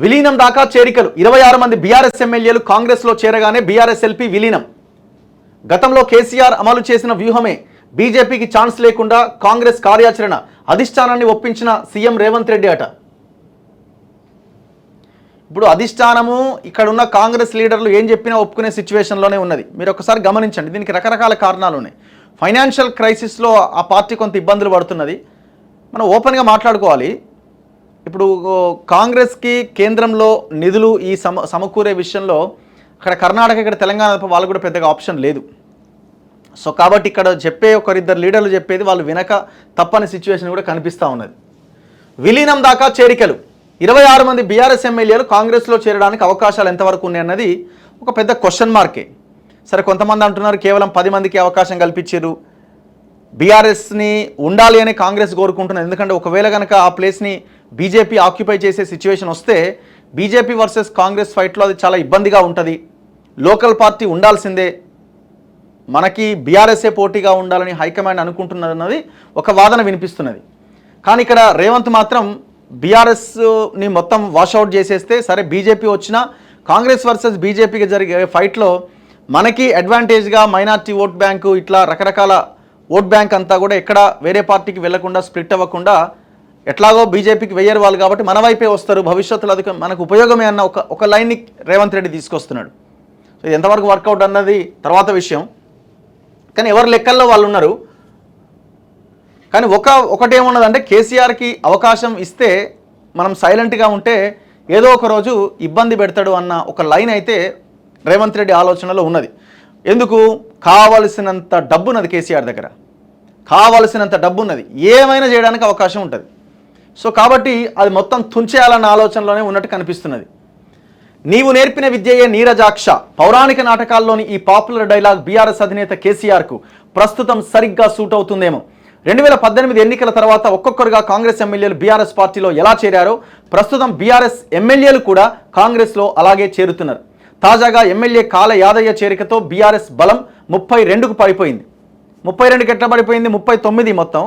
విలీనం దాకా చేరికలు 26 మంది బీఆర్ఎస్ ఎమ్మెల్యేలు కాంగ్రెస్లో చేరగానే బీఆర్ఎస్ ఎల్పీ విలీనం. గతంలో కేసీఆర్ అమలు చేసిన వ్యూహమే బీజేపీకి ఛాన్స్ లేకుండా కాంగ్రెస్ కార్యాచరణ, అధిష్టానాన్ని ఒప్పించిన సీఎం రేవంత్ రెడ్డి అట. ఇప్పుడు అధిష్టానము ఇక్కడ ఉన్న కాంగ్రెస్ లీడర్లు ఏం చెప్పినా ఒప్పుకునే సిచ్యువేషన్లోనే ఉన్నది. మీరు ఒకసారి గమనించండి, దీనికి రకరకాల కారణాలు ఉన్నాయి. ఫైనాన్షియల్ క్రైసిస్లో ఆ పార్టీ కొంత ఇబ్బందులు పడుతున్నది. మనం ఓపెన్గా మాట్లాడుకోవాలి. ఇప్పుడు కాంగ్రెస్కి కేంద్రంలో నిధులు ఈ సమకూరే విషయంలో అక్కడ కర్ణాటక, ఇక్కడ తెలంగాణ వాళ్ళు కూడా పెద్దగా ఆప్షన్ లేదు. సో కాబట్టి ఇక్కడ చెప్పే ఒకరిద్దరు లీడర్లు చెప్పేది వాళ్ళు వినక తప్పని సిచ్యువేషన్ కూడా కనిపిస్తూ ఉన్నది. విలీనం దాకా చేరికలు 26 మంది బీఆర్ఎస్ ఎమ్మెల్యేలు కాంగ్రెస్లో చేరడానికి అవకాశాలు ఎంతవరకు ఉన్నాయన్నది ఒక పెద్ద క్వశ్చన్ మార్కే. సరే, కొంతమంది అంటున్నారు కేవలం 10 మందికి అవకాశం కల్పించారు, బీఆర్ఎస్ని ఉండాలి అని కాంగ్రెస్ కోరుకుంటున్నారు. ఎందుకంటే ఒకవేళ కనుక ఆ ప్లేస్ని బీజేపీ ఆక్యుపై చేసే సిచ్యువేషన్ వస్తే బీజేపీ వర్సెస్ కాంగ్రెస్ ఫైట్లో అది చాలా ఇబ్బందిగా ఉంటుంది. లోకల్ పార్టీ ఉండాల్సిందే, మనకి బీఆర్ఎస్ఏ పోటీగా ఉండాలని హైకమాండ్ అనుకుంటున్నది ఒక వాదన వినిపిస్తున్నది. కానీ ఇక్కడ రేవంత్ మాత్రం బీఆర్ఎస్ని మొత్తం వాషౌట్ చేసేస్తే సరే, బీజేపీ వచ్చినా కాంగ్రెస్ వర్సెస్ బీజేపీకి జరిగే ఫైట్లో మనకి అడ్వాంటేజ్గా మైనార్టీ ఓట్ బ్యాంకు ఇట్లా రకరకాల ఓట్ బ్యాంక్ అంతా కూడా ఎక్కడ వేరే పార్టీకి వెళ్లకుండా స్ప్లిట్ అవ్వకుండా ఎట్లాగో బీజేపీకి వెయ్యరు వాళ్ళు కాబట్టి మన వైపే వస్తారు, భవిష్యత్తులో అది మనకు ఉపయోగమే అన్న ఒక లైన్ని రేవంత్ రెడ్డి తీసుకొస్తున్నాడు. సో ఇది ఎంతవరకు వర్కౌట్ అన్నది తర్వాత విషయం. కానీ ఎవరి లెక్కల్లో వాళ్ళు ఉన్నారు. కానీ ఒకటేమున్నదంటే కేసీఆర్కి అవకాశం ఇస్తే మనం సైలెంట్గా ఉంటే ఏదో ఒక రోజు ఇబ్బంది పెడతాడు అన్న ఒక లైన్ అయితే రేవంత్ రెడ్డి ఆలోచనలో ఉన్నది. ఎందుకు? కావలసినంత డబ్బు ఉన్నది కేసీఆర్ దగ్గర, కావలసినంత డబ్బు ఉన్నది, ఏమైనా చేయడానికి అవకాశం ఉంటుంది. సో కాబట్టి అది మొత్తం తుంచేయాలన్న ఆలోచనలోనే ఉన్నట్టు కనిపిస్తున్నది. నీవు నేర్పిన విద్యయే నీరజాక్ష, పౌరాణిక నాటకాల్లోని ఈ పాపులర్ డైలాగ్ బీఆర్ఎస్ అధినేత కేసీఆర్కు ప్రస్తుతం సరిగ్గా సూట్ అవుతుందేమో. 2018 ఎన్నికల తర్వాత ఒక్కొక్కరుగా కాంగ్రెస్ ఎమ్మెల్యేలు బీఆర్ఎస్ పార్టీలో ఎలా చేరారో ప్రస్తుతం బీఆర్ఎస్ ఎమ్మెల్యేలు కూడా కాంగ్రెస్లో అలాగే చేరుతున్నారు. తాజాగా ఎమ్మెల్యే కాల యాదయ్య చేరికతో బీఆర్ఎస్ బలం 32కు పడిపోయింది. 32కి ఎట్లా పడిపోయింది? 39 మొత్తం.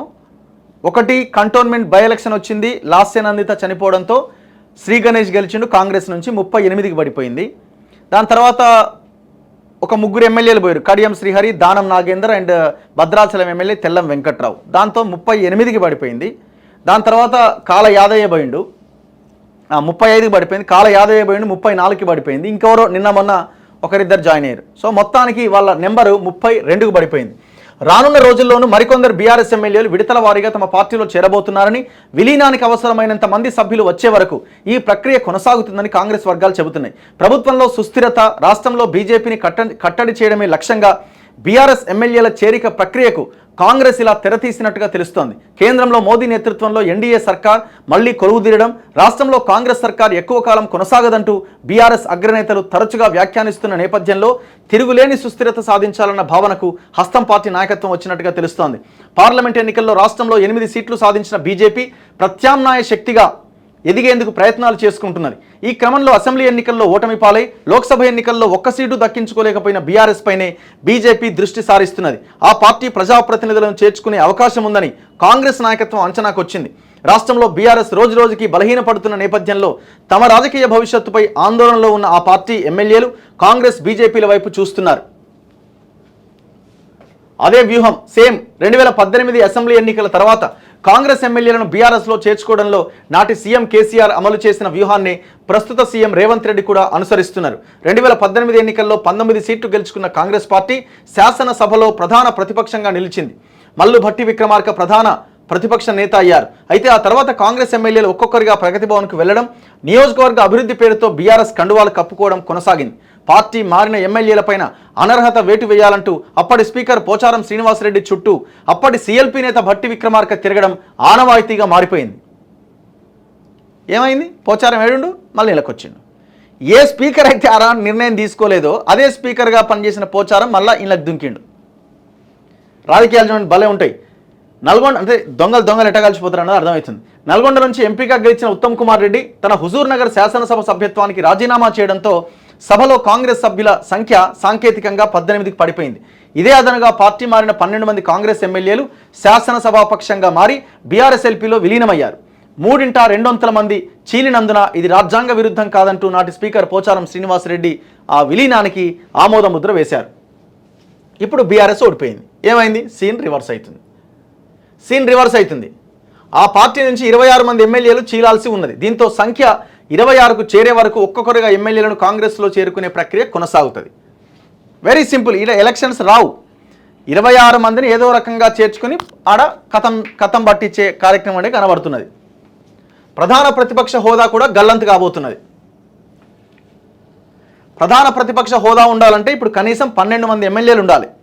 ఒకటి కంటోన్మెంట్ బై ఎలక్షన్ వచ్చింది, లాస్యనందిత చనిపోవడంతో శ్రీ గణేష్ గెలిచిండు కాంగ్రెస్ నుంచి, 38కి పడిపోయింది. దాని తర్వాత ఒక 3 ఎమ్మెల్యేలు పోయారు, కడియం శ్రీహరి, దానం నాగేందర్ అండ్ భద్రాచలం ఎమ్మెల్యే తెల్లం వెంకట్రావు, దాంతో 38కి పడిపోయింది. దాని తర్వాత కాల యాదయ్య పోయిండు, 35కి పడిపోయింది. కాల యాదయ్య పోయిండు, 34కి పడిపోయింది. ఇంకెవరో నిన్న మొన్న ఒకరిద్దరు జాయిన్ అయ్యారు. సో మొత్తానికి వాళ్ళ నెంబరు 32కు పడిపోయింది. రానున్న రోజుల్లోనూ మరికొందరు బీఆర్ఎస్ ఎమ్మెల్యేలు విడతల వారీగా తమ పార్టీలో చేరబోతున్నారని, విలీనానికి అవసరమైనంత మంది సభ్యులు వచ్చే వరకు ఈ ప్రక్రియ కొనసాగుతుందని కాంగ్రెస్ వర్గాలు చెబుతున్నాయి. ప్రభుత్వంలో సుస్థిరత, రాష్ట్రంలో బీజేపీని కట్టడి చేయడమే లక్ష్యంగా బీఆర్ఎస్ ఎమ్మెల్యేల చేరిక ప్రక్రియకు కాంగ్రెస్ ఇలా తెరతీసినట్టుగా తెలుస్తోంది. కేంద్రంలో మోదీ నేతృత్వంలో ఎన్డీఏ సర్కార్ మళ్లీ కొలువుదీరడం, రాష్ట్రంలో కాంగ్రెస్ సర్కార్ ఎక్కువ కాలం కొనసాగదంటూ బీఆర్ఎస్ అగ్రనేతలు తరచుగా వ్యాఖ్యానిస్తున్న నేపథ్యంలో తిరుగులేని సుస్థిరత సాధించాలన్న భావనకు హస్తం పార్టీ నాయకత్వం వచ్చినట్టుగా తెలుస్తోంది. పార్లమెంట్ ఎన్నికల్లో రాష్ట్రంలో 8 సీట్లు సాధించిన బీజేపీ ప్రత్యామ్నాయ శక్తిగా ఎదిగేందుకు ప్రయత్నాలు చేసుకుంటున్నది. ఈ క్రమంలో అసెంబ్లీ ఎన్నికల్లో ఓటమి పాలై లోక్సభ ఎన్నికల్లో 1 సీటు దక్కించుకోలేకపోయిన బీఆర్ఎస్ పైనే బీజేపీ దృష్టి సారిస్తున్నది. ఆ పార్టీ ప్రజాప్రతినిధులను చేర్చుకునే అవకాశం ఉందని కాంగ్రెస్ నాయకత్వం అంచనాకు వచ్చింది. రాష్ట్రంలో బీఆర్ఎస్ రోజురోజుకి బలహీనపడుతున్న నేపథ్యంలో తమ రాజకీయ భవిష్యత్తుపై ఆందోళనలో ఉన్న ఆ పార్టీ ఎమ్మెల్యేలు కాంగ్రెస్ బీజేపీల వైపు చూస్తున్నారు. అదే వ్యూహం సేమ్ 2018 అసెంబ్లీ ఎన్నికల తర్వాత కాంగ్రెస్ ఎమ్మెల్యేలను బీఆర్ఎస్లో చేర్చుకోవడంలో నాటి సీఎం కేసీఆర్ అమలు చేసిన వ్యూహాన్ని ప్రస్తుత సీఎం రేవంత్ రెడ్డి కూడా అనుసరిస్తున్నారు. 2018 ఎన్నికల్లో 19 సీట్లు గెలుచుకున్న కాంగ్రెస్ పార్టీ శాసనసభలో ప్రధాన ప్రతిపక్షంగా నిలిచింది. మల్లు భట్టి విక్రమార్క ప్రధాన ప్రతిపక్ష నేత అయ్యారు. అయితే ఆ తర్వాత కాంగ్రెస్ ఎమ్మెల్యేలు ఒక్కొక్కరిగా ప్రగతి భవన్కు వెళ్లడం, నియోజకవర్గ అభివృద్ధి పేరుతో బీఆర్ఎస్ కండువాలు కప్పుకోవడం కొనసాగింది. పార్టీ మారిన ఎమ్మెల్యేలపైన అనర్హత వేటు వేయాలంటూ అప్పటి స్పీకర్ పోచారం శ్రీనివాసరెడ్డి చుట్టూ అప్పటి సీఎల్పీ నేత భట్టి విక్రమార్క తిరగడం ఆనవాయితీగా మారిపోయింది. ఏమైంది? పోచారం ఏడుండు, మళ్ళీ ఇళ్ళకొచ్చిండు. ఏ స్పీకర్ అయితే ఆ నిర్ణయం తీసుకోలేదో అదే స్పీకర్గా పనిచేసిన పోచారం మళ్ళీ ఇళ్ళకి దుంకిండు. రాజకీయాలు చూడండి భలే ఉంటాయి. నల్గొండ అంటే దొంగలు ఎట్ట కలిసిపోతారు అన్నది అర్థమవుతుంది. నల్గొండ నుంచి ఎంపీగా గెలిచిన ఉత్తమ్ కుమార్ రెడ్డి తన హుజూర్ నగర్ శాసనసభ సభ్యత్వానికి రాజీనామా చేయడంతో సభలో కాంగ్రెస్ సభ్యుల సంఖ్య సాంకేతికంగా 18కి పడిపోయింది. ఇదే అదనుగా పార్టీ మారిన 12 మంది కాంగ్రెస్ ఎమ్మెల్యేలు శాసనసభాపక్షంగా మారి బీఆర్ఎస్ ఎల్పీలో విలీనమయ్యారు. 2/3 మంది చీలినందున ఇది రాజ్యాంగ విరుద్ధం కాదంటూ నాటి స్పీకర్ పోచారం శ్రీనివాసరెడ్డి ఆ విలీనానికి ఆమోద ముద్ర వేశారు. ఇప్పుడు బీఆర్ఎస్ ఓడిపోయింది. ఏమైంది? సీన్ రివర్స్ అవుతుంది. ఆ పార్టీ నుంచి 26 మంది ఎమ్మెల్యేలు చీలాల్సి ఉన్నది. దీంతో సంఖ్య 26కు చేరే వరకు ఒక్కొక్కరుగా ఎమ్మెల్యేలను కాంగ్రెస్లో చేరుకునే ప్రక్రియ కొనసాగుతుంది. Very simple. ఇలా ఎలక్షన్స్ రావు. 26 మందిని ఏదో రకంగా చేర్చుకుని ఆడ కథం పట్టించే కార్యక్రమం అనేది కనబడుతున్నది. ప్రధాన ప్రతిపక్ష హోదా కూడా గల్లంతు కాబోతున్నది. ప్రధాన ప్రతిపక్ష హోదా ఉండాలంటే ఇప్పుడు కనీసం 12 మంది ఎమ్మెల్యేలు ఉండాలి.